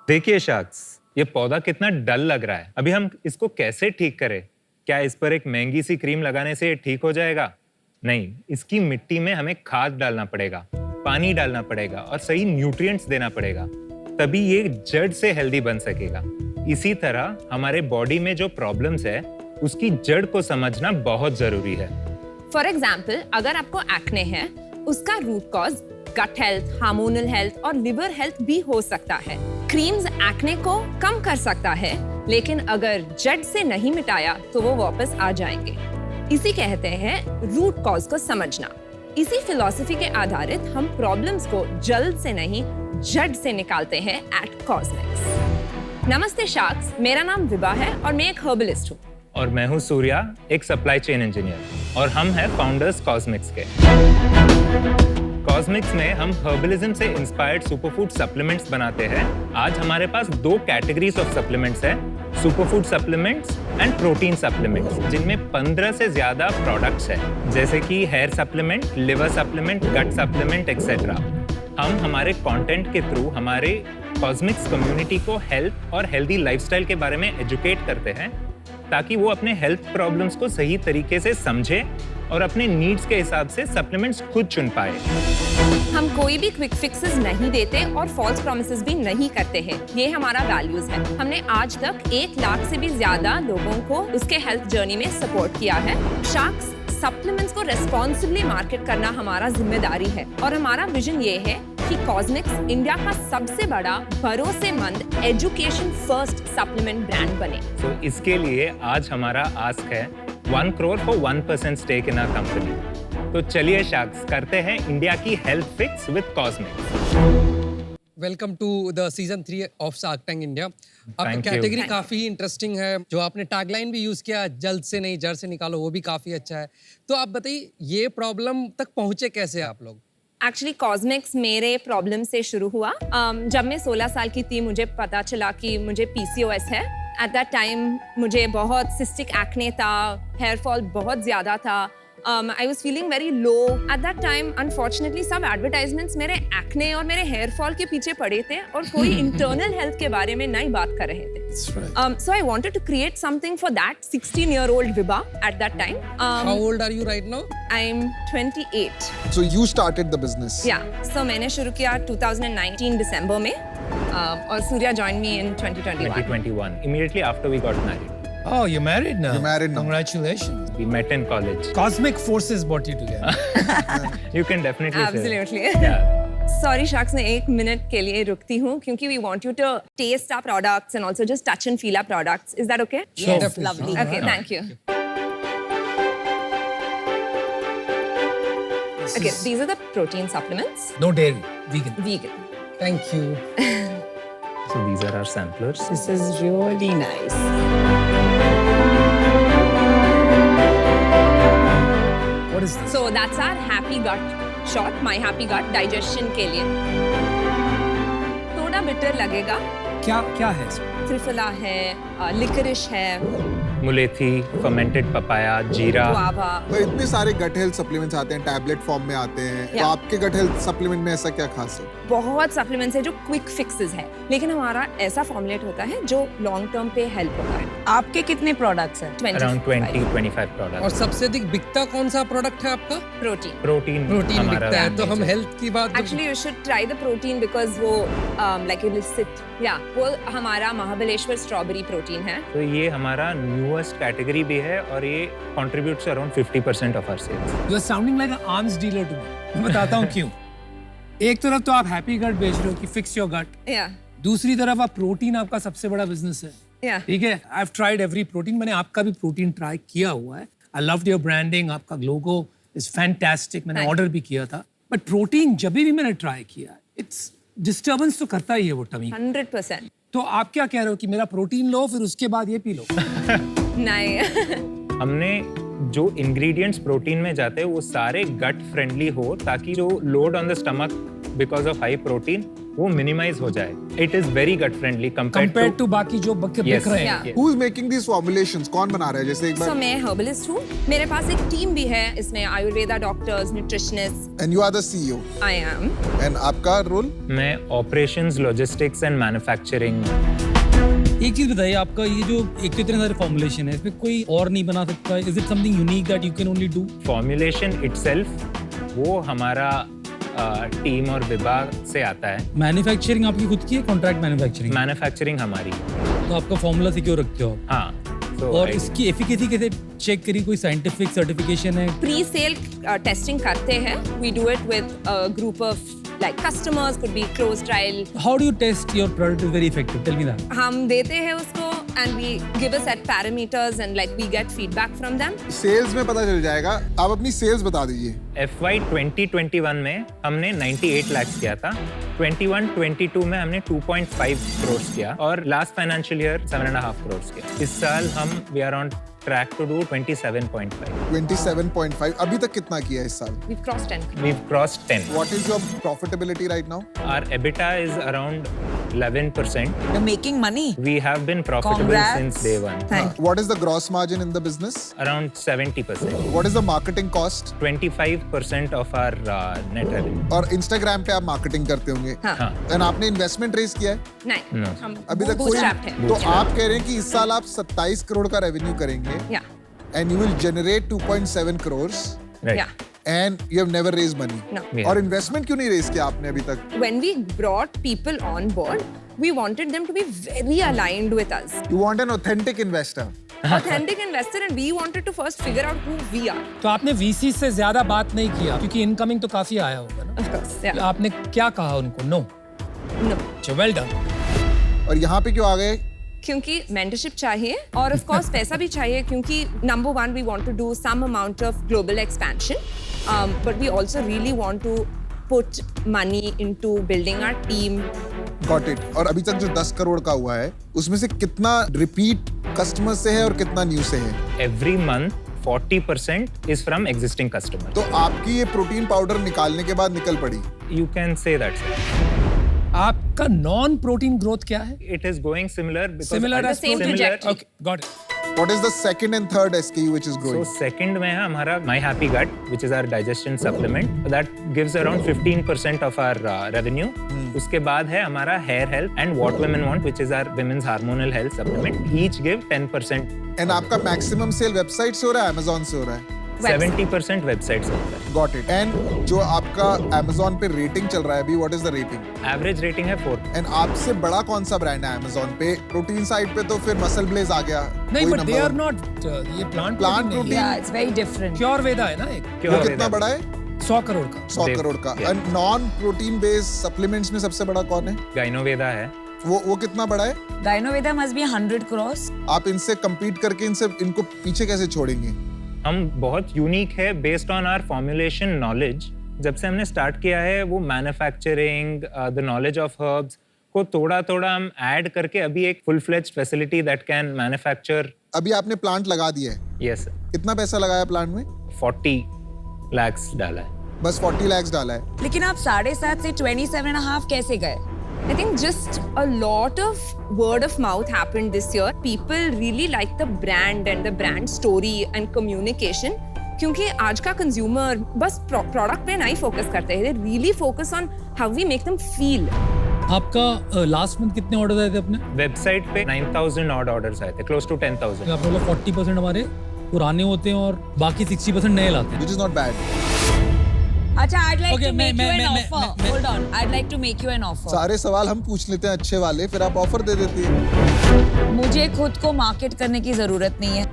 देखिए शख्स, ये पौधा कितना डल लग रहा है। अभी हम इसको कैसे ठीक करें? क्या इस पर एक महंगी सी क्रीम लगाने से ये ठीक हो जाएगा? नहीं, इसकी मिट्टी में हमें खाद डालना पड़ेगा, पानी डालना पड़ेगा और सही न्यूट्रिएंट्स देना पड़ेगा, तभी ये जड़ से हेल्दी बन सकेगा। इसी तरह हमारे बॉडी में जो प्रॉब्लम्स है, उसकी जड़ को समझना बहुत जरूरी है। फॉर एग्जाम्पल, अगर आपको एक्ने है, उसका root cause gut health, hormonal health और लिवर हेल्थ भी हो सकता है। क्रीम्स एक्ने को कम कर सकता है, लेकिन अगर जड़ से नहीं मिटाया तो वो वापस आ जाएंगे। इसी कहते हैं रूट कॉज को समझना। इसी फिलॉसफी के आधारित हम प्रॉब्लम्स को जल्द से नहीं, जड़ से निकालते हैं एट कॉस्मिक्स। नमस्ते शार्क्स, मेरा नाम विभा है और मैं एक हर्बलिस्ट हूँ। और मैं हूँ सूर्या, एक सप्लाई चेन इंजीनियर, और हम हैं फाउंडर्स कॉस्मिक्स के। कॉस्मिक्स में हम हर्बलिज्म से इंस्पायर्ड सुपरफूड सप्लीमेंट्स बनाते हैं। आज हमारे पास 2 कैटेगरीज ऑफ सप्लीमेंट्स हैं, superfood supplements and protein supplements, जिनमें 15 से ज्यादा प्रोडक्ट्स हैं, जैसे कि हेयर सप्लीमेंट, लिवर सप्लीमेंट, गट सप्लीमेंट एक्सेट्रा। हम हमारे कंटेंट के थ्रू हमारे कॉस्मिक्स कम्युनिटी को हेल्थ और हेल्दी लाइफस्टाइल के बारे में एजुकेट करते हैं, ताकि वो अपने हेल्थ प्रॉब्लम्स को सही तरीके से समझे और अपने नीड्स के हिसाब से सप्लीमेंट्स खुद चुन पाए। हम कोई भी क्विक फिक्सेस नहीं देते और फॉल्स प्रॉमिसेस भी नहीं करते हैं। ये हमारा वैल्यूज है। हमने आज तक 1 लाख से भी ज्यादा लोगों को उसके हेल्थ जर्नी में सपोर्ट किया है। शार्क्स सप्लीमेंट्स को रेस्पॉन्सिबली मार्केट करना हमारा जिम्मेदारी है और हमारा विजन ये है कि कॉस्मिक्स इंडिया का सबसे बड़ा भरोसेमंद एजुकेशन फर्स्ट सप्लीमेंट ब्रांड बने। तो इसके लिए आज हमारा आस्क है 1 crore for 1% stake in our company. तो चलिए शार्क्स, करते हैं इंडिया की health fix with Cosmix. Welcome to the season 3 of shark tank India. आपकी कैटेगरी काफी इंटरेस्टिंग है। जो आपने टैगलाइन भी यूज किया, जल्द से नहीं जड़ से निकालो, वो भी काफी अच्छा है। तो आप बताइए, ये प्रॉब्लम तक पहुंचे कैसे आप लोग? एक्चुअली कॉस्मिक्स मेरे प्रॉब्लम से शुरू हुआ। जब मैं 16 साल की थी, मुझे पता चला कि मुझे PCOS है। एट दैट टाइम मुझे बहुत सिस्टिक एक्ने था, हेयर फॉल बहुत ज़्यादा था। I was feeling very low. At that time, unfortunately, सब एडवर्टाइजमेंट्स मेरे एक्ने और मेरे हेयर फॉल के पीछे पड़े थे और कोई इंटरनल हेल्थ के बारे में नहीं बात कर रहे थे। So I wanted to create something for that 16-year-old Vibha at that time. How old are you right now? I'm 28. So you started the business? Yeah. So मैंने शुरू किया 2019 दिसंबर में और Surya joined me in 2021. Immediately after we got married. Oh, you're married now? You're married now. Congratulations. We met in college. Cosmic forces brought you together. You can definitely Absolutely. say that. Yeah. Sorry sharks, मैं 1 minute के लिए रुकती हूँ क्योंकि we want you to taste our products and also just touch and feel our products. Is that okay? Sure. Yes, lovely. Okay, thank you. Okay, these are the protein supplements. No dairy, vegan. Vegan. Thank you. So these are our samplers. This is really nice. What is this? So that's our happy gut shot, my happy gut digestion के लिए। थोड़ा bitter लगेगा। क्या है इसमें? त्रिफला है, लिकरिश है, मुलेथी, fermented papaya, जीरा। गुआवा। तो इतने सारे गट हेल्थ सप्लीमेंट्स आते हैं, टैबलेट फॉर्म में आते हैं। तो आपके गट हेल्थ सप्लीमेंट में ऐसा क्या खास है? बहुत सप्लीमेंट्स है जो क्विक फिक्सेस है, लेकिन हमारा ऐसा फॉर्मुलेट होता है जो लॉन्ग टर्म पे हेल्प होता है। आपके कितने प्रोडक्ट्स हैं? Around 20-25 और products. सबसे अधिक बिकता कौन सा प्रोडक्ट है आपका? प्रोटीन। प्रोटीन बिकता है। तो हम हेल्थ की बात actually you should try the protein because वो लाइक यू विल सिट, या वो हमारा महाबलेश्वर स्ट्रॉबेरी प्रोटीन है। तो ये हमारा न्यूएस्ट कैटेगरी भी है और ये contributes around 50% of our sales. You're sounding like an arms dealer to me. मैं बताता हूँ क्यों। एक तरफ तो आप हैप्पी गट बेच रहे हो कि फिक्स योर गट, या दूसरी तरफ आप प्रोटीन, आपका सबसे बड़ा बिजनेस है। या ठीक है, I have tried every protein. मैंने आपका भी प्रोटीन ट्राई किया हुआ है। आई लव्ड योर ब्रांडिंग, आपका लोगो इज फैंटास्टिक। मैंने ऑर्डर भी किया था, बट प्रोटीन जब भी मैंने ट्राई किया, इट्स डिस्टर्बेंस तो करता ही है वो टमी। 100%। तो आप क्या कह रहे हो कि मेरा प्रोटीन लो फिर उसके बाद ये पी लो? नहीं। हमने जो इंग्रेडिएंट्स प्रोटीन में जाते हैं वो सारे गट फ्रेंडली हो, ताकि जो load on the stomach because of high protein वो मिनिमाइज हो जाए. It is very gut friendly compare to बाकी जो बिक रहे हैं. Yeah. Who's making these formulations? कौन बना रहा है? जैसे एक So बार. मैं herbalist हूँ. मेरे पास एक टीम भी है. इसमें Ayurveda doctors, nutritionist. And you are the CEO. I am. And आपका रोल? मैं ऑपरेशंस, लॉजिस्टिक्स एंड मैन्युफैक्चरिंग. एक चीज बताइए, आपका ये जो एक तो इतने सारे फॉर्मुलेशन है, इसमें कोई और नहीं बना सकता? Is it something unique that you can only do? Formulation itself वो हमारा टीम और विभाग से आता है. मैन्युफैक्चरिंग आपकी खुद की है, कॉन्ट्रैक्ट मैन्युफैक्चरिंग? मैन्युफैक्चरिंग हमारी. तो आपका फॉर्मूला सिक्योर रखते हो आप? हाँ. So और इसकी एफिकेसी कैसे चेक करी? कोई साइंटिफिक सर्टिफिकेशन है? Pre-sale testing करते हैं. We do it with a group of like customers, could be closed trial. How do you test your product is very effective? Tell me that. हम देते हैं उसको and we give a set parameters and like we get feedback from them. Sales में पता चल जाएगा. आप अपनी सेल्स बता दीजिए. FY 2021 में हमने 98 लाख किया था. 21-22 में हमने 2.5 करोड़ किया और लास्ट फाइनेंशियल ईयर 7.5 करोड़ किया. इस साल हम we are on track to do 27.5. 27.5. अभी तक कितना किया है इस साल? We've crossed 10. We've crossed 10. What is your profitability right now? Our EBITDA is around 11%. You're making money. We have been profitable Congrats. since day one. Thank What is the gross margin in the business? Around 70%. What is the marketing cost? 25% of our net revenue. और Instagram पे आप marketing करते होंगे. हाँ. And आपने investment raise किया है? नहीं. No. हम अभी तक कोई. bootstrapped हैं. तो आप कह रहे हैं कि इस साल आप 27 करोड़ का रेवेन्यू करेंगे. Yeah. And you will generate 2.7 crores. Right. Yeah. And you have never raised money. No. Yeah. और इन्वेस्टमेंट क्यों नहीं रेज किया आपने अभी तक? When we brought people on board, we wanted them to be very aligned with us. You want an authentic investor. Authentic investor, and we wanted to first figure out who we are. तो आपने VC से ज्यादा बात नहीं किया क्योंकि incoming तो काफी आया होगा ना. Of course. Yeah. आपने क्या कहा उनको? नो. No. Well done. और यहाँ पे क्यों आ गए? क्योंकि मेंटरशिप चाहिए और ऑफ कोर्स पैसा भी चाहिए क्योंकि number one we want to do some amount of global expansion but we also really want to put money into building our team. Got it. और अभी तक जो 10 करोड़ का हुआ है उसमें से कितना रिपीट कस्टमर से है और कितना न्यू से है? Every month 40% is from existing customer. तो आपकी ये प्रोटीन पाउडर निकालने के बाद निकल पड़ी. You can say that, sir. आपका नॉन प्रोटीन ग्रोथ क्या है? It is going similar because Similar The as same protein? trajectory. Okay, got it. What is the second and third SKU which is So growing? second में है हमारा My Happy Gut, which is our digestion supplement. That gives around 15% of our revenue. उसके बाद है हमारा Hair Health and What Women Want, which is our women's hormonal health supplement. Each give 10%. And आपका maximum cell website से हो रहा है, Amazon से हो रहा है? 70% वेबसाइट से होता है. Got it. And जो आपका Amazon पे रेटिंग चल रहा है अभी, what is the rating? Average rating है 4. And आपसे बड़ा कौन सा ब्रांड है Amazon पे? प्रोटीन साइड पे तो फिर मसल ब्लेज आ गया. नहीं, वही but they number are one. Not ये plant Plant protein. Yeah, it's very different. Pure Veda है ना एक. वो कितना बड़ा है? 100 करोड़ का. 100 Dev- करोड़ का. yeah. And non protein based supplements में सबसे बड़ा कौन है? गाइनोवेदा है. वो कितना बड़ा है? Gynoveda must be 100 crores. आप इनसे compete करके इनको पीछे कैसे छोड़ेंगे? हम बहुत यूनिक है based on our formulation knowledge. जब से हमने स्टार्ट किया है वो manufacturing, the knowledge of herbs को थोड़ा थोड़ा हम ऐड करके अभी एक full fledged facility that can manufacture. अभी आपने प्लांट लगा दिया है. यस, कितना पैसा लगाया प्लांट में? 40 lakhs डाला है. बस 40 lakhs डाला है. लेकिन आप 7.5 से 27.5 कैसे गए? I think just a lot of word of mouth happened this year. People really like the brand and the brand story and communication. क्योंकि आज का कंज्यूमर बस प्रोडक्ट पे नहीं फोकस करते हैं. They really focus on how we make them feel. आपका last month कितने ऑर्डर आए थे अपने? वेबसाइट पे 9,000 ऑड ऑर्डर्स आए थे, क्लोज टू 10,000. आप लोग 40% हमारे पुराने होते हैं और बाकी 60% नए लाते हैं. Which is not bad. अच्छा, I'd like Okay, to make you an मैं- offer. Hold on, I'd like to make you an offer. सारे सवाल हम पूछ लेते हैं अच्छे वाले, फिर आप ऑफर दे देती हैं. मुझे खुद को मार्केट करने की जरूरत नहीं है.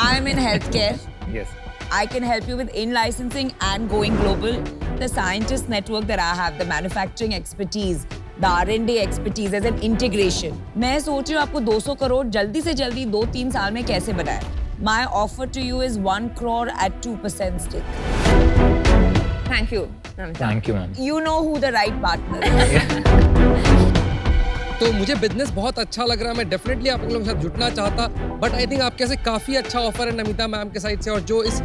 I am in healthcare. Yes. I can help you with in-licensing and going global. The scientist network that I have, the manufacturing expertise, the R&D expertise as an integration. मैं सोच रही हूँ आपको 200 करोड़ जल्दी से जल्दी 2-3 साल में कैसे बनाए. My offer to you is 1 crore at 2% stake. Thank you, Namita. Thank you, ma'am. You know who the right partner is. तो मुझे बिजनेस बहुत अच्छा लग रहा है, मैं डेफिनेटली आप लोगों के साथ जुड़ना चाहता, बट आई थिंक आपके से काफ़ी अच्छा ऑफर है नमिता मैम के साइड से, और जो इस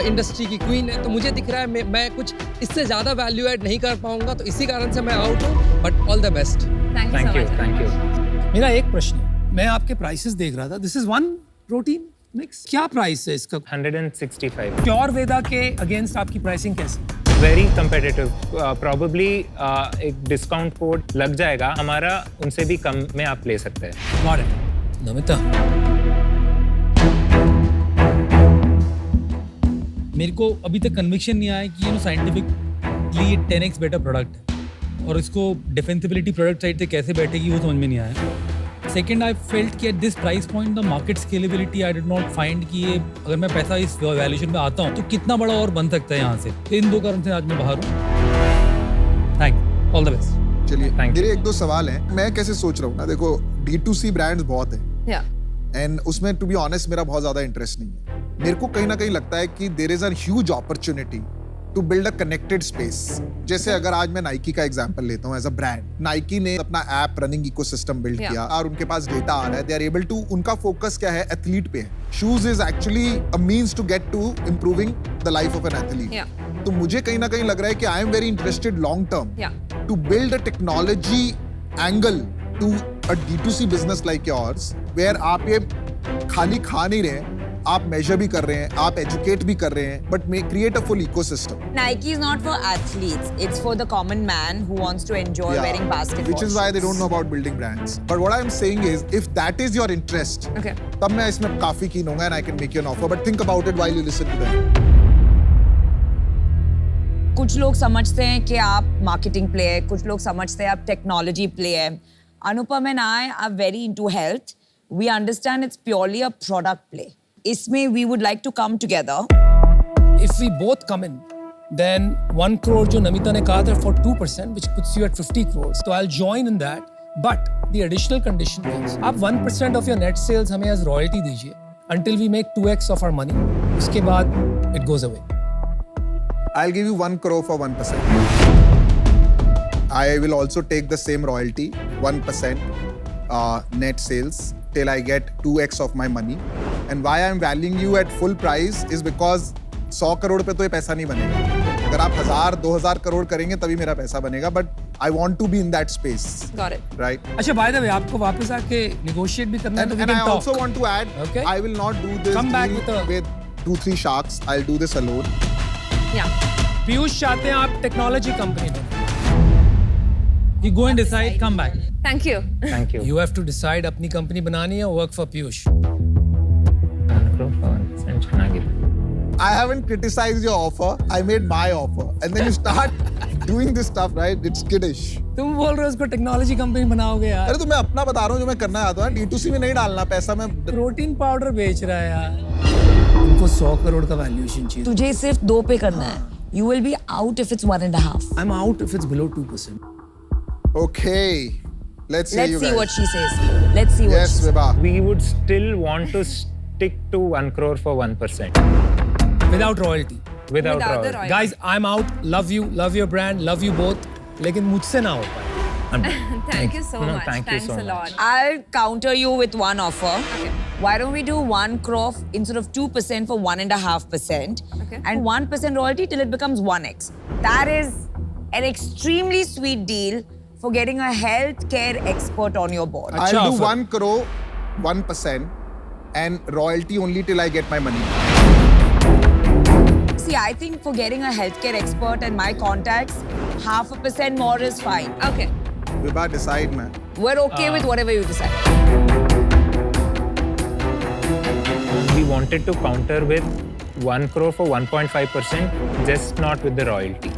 इंडस्ट्री की क्वीन है, तो मुझे दिख रहा है मैं कुछ इससे ज़्यादा वैल्यू ऐड नहीं कर पाऊंगा, तो इसी कारण से मैं आउट हूँ, but all the best. Thank you, thank you. मेरा एक प्रश्न है, मैं आपके प्राइसेस देख रहा था, this is one protein mix, क्या प्राइस है इसका? 165। प्योर वेदा के अगेंस्ट आपकी प्राइसिंग कैसी? वेरी कंपेटिटिव, प्रॉबली एक डिस्काउंट कोड लग जाएगा हमारा, उनसे भी कम में आप ले सकते हैं। Got it. नमिता, मेरे को अभी तक कन्विक्शन नहीं आया कि साइंटिफिकली ये 10x बेटर प्रोडक्ट है, और इसको डिफेंसिबिलिटी प्रोडक्ट साइड से कैसे बैठेगी वो समझ में नहीं आया। सेकेंड, आई फेल्ट कि at this price point the market scalability I did not find कि ये अगर मैं पैसा इस वैल्यूएशन पे आता हूँ तो कितना बड़ा और बन सकता है यहाँ से। तो इन दो कारण से आज मैं बाहर हूँ। Thank all the best. चलिए, Thank you. मेरे एक दो सवाल हैं। मैं कैसे सोच रहा हूँ ना, देखो D2C ब्रांड्स बहुत है Yeah. एंड उसमें टू बी ऑनेस्ट मेरा बहुत ज्यादा इंटरेस्ट नहीं है। मेरे को कहीं ना कहीं लगता है कि there is a huge opportunity to build a connected space. जैसे अगर आज मैं नाइकी का एग्जांपल लेता हूँ, एज अ ब्रांड नाइकी ने अपना app running ecosystem build Yeah. किया और उनके पास डेटा आ रहा है, दे आर एबल टू, उनका फोकस क्या है, एथलीट पे है। Shoes is actually a means to get to improving the life of an athlete. Yeah. तो मुझे कहीं ना कहीं लग रहा है कि I am very interested long term Yeah. to build a technology angle to a D2C business like yours, where आप ये खाली खा नहीं रहे, आप measure भी कर रहे हैं, आप educate भी कर रहे हैं, but may create a full ecosystem. Nike is not for athletes. It's for the common man who wants to enjoy Yeah, wearing basketball which is why they shoes. don't know about building brands. But what I'm saying is, if that is your interest, Okay. तब मैं इसमें काफी keen होऊंगा and I can make you an offer. But think about it while you listen to them. कुछ लोग समझते हैं कि आप मार्केटिंग प्ले है, कुछ लोग समझते हैं आप टेक्नोलॉजी प्ले है। Anupam and I are very into health. We understand it's purely a product play. इसमें we would like to come together. If we both come in, then 1 crore जो नमिता ने कहा था for 2%, which puts you at 50 crores. So I'll join in that. But the additional condition is, आप 1% of your net sales हमें as royalty दीजिए until we make 2x of our money. उसके बाद it goes away. I'll give you 1 crore for 1%. I will also take the same royalty, 1% net sales, till I get 2x of my money. And why I'm valuing you at full price is because 100 crore पे तो ये पैसा नहीं बनेगा। अगर आप 1000-2000 करोड़ करेंगे तभी मेरा पैसा बनेगा, but I want to be in that space, Got it. right? अच्छा, by the way, आपको वापस आके negotiate भी करना है तो we And I can talk. also want to add, Okay. I will not do this Come back deal with a- with 2-3 sharks. I'll do this alone. Yeah. Piyush चाहते हैं आप टेक्नोलॉजी कंपनी में। You go and decide, come back. Thank you. Thank you. You have to decide अपनी company बनानी है, work for Piyush. 1 crore for 1% ಚೆನ್ನಾಗಿದೆ. I haven't criticized your offer. I made my offer. And then you start doing this stuff, right? It's kiddish. तुम बोल रहे हो उसको technology company बनाओगे यार। अरे तो मैं अपना बता रहा हूँ जो मैं करना चाहता हूँ। D2C में नहीं डालना पैसा मैं। प्रोटीन पाउडर बेच रहा है यार। उनको 100 करोड़ का वैल्यूएशन चाहिए। तुझे सिर्फ 2 पे करना है। You will be out if it's 1.5. I'm out if it's below 2%. Okay. Let's hear Let's you see guys. what she says. Let's see what Yes, she says. Vibha. We would still want to stick to 1 crore for 1% Without royalty. without Without the royalty. royalty. Guys, I'm out. Love you. Love your brand. Love you both. लेकिन मुझसे ना हो पाए। I'm done. Thank you so No, much. thank you Thanks so a much. lot. I'll counter you with one offer. Okay. Why don't we do 1 crore instead of 2% for 1.5%? Okay. And 1% royalty till it becomes 1x. That is an extremely sweet deal for getting a healthcare expert on your board. I'll do offer. 1 crore, 1%, and royalty only till I get my money. See, I think for getting a healthcare expert and my contacts, 0.5% more is fine. Okay. Vibha, decide, man. We're okay with whatever you decide. We wanted to counter with 1 crore for 1.5%, just not with the royalty.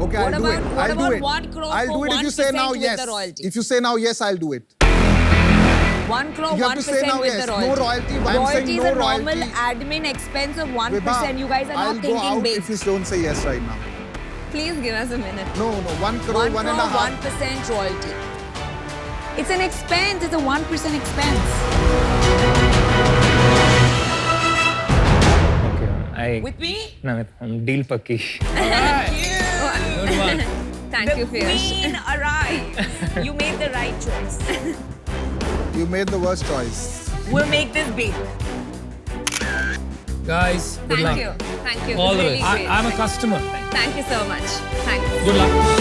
Okay, I'll do it. What I'll do about it. 1 crore I'll for do it if you say 1% now with yes. the royalty? If you say now yes, I'll do it. 1 crore, You have to 1% say now with yes. the No royalty. royalty. I'm saying Royalty is no a normal royalty. admin expense of 1%. Vibha, You guys are I'll not go thinking out big. if you don't say yes right now. Please give us a minute. No, 1 crore, 1 crore, 1.5. 1% royalty. It's an expense. It's a 1% expense. Okay, I With me? no, deal पक्की. Good one. Thank the you, Piyush. queen arrived. You made the right choice. You made the worst choice. We'll make this big. Guys, good luck. Thank you. Thank you. All the Really best. great. I'm a customer. Thank you so much. Thanks. Good luck.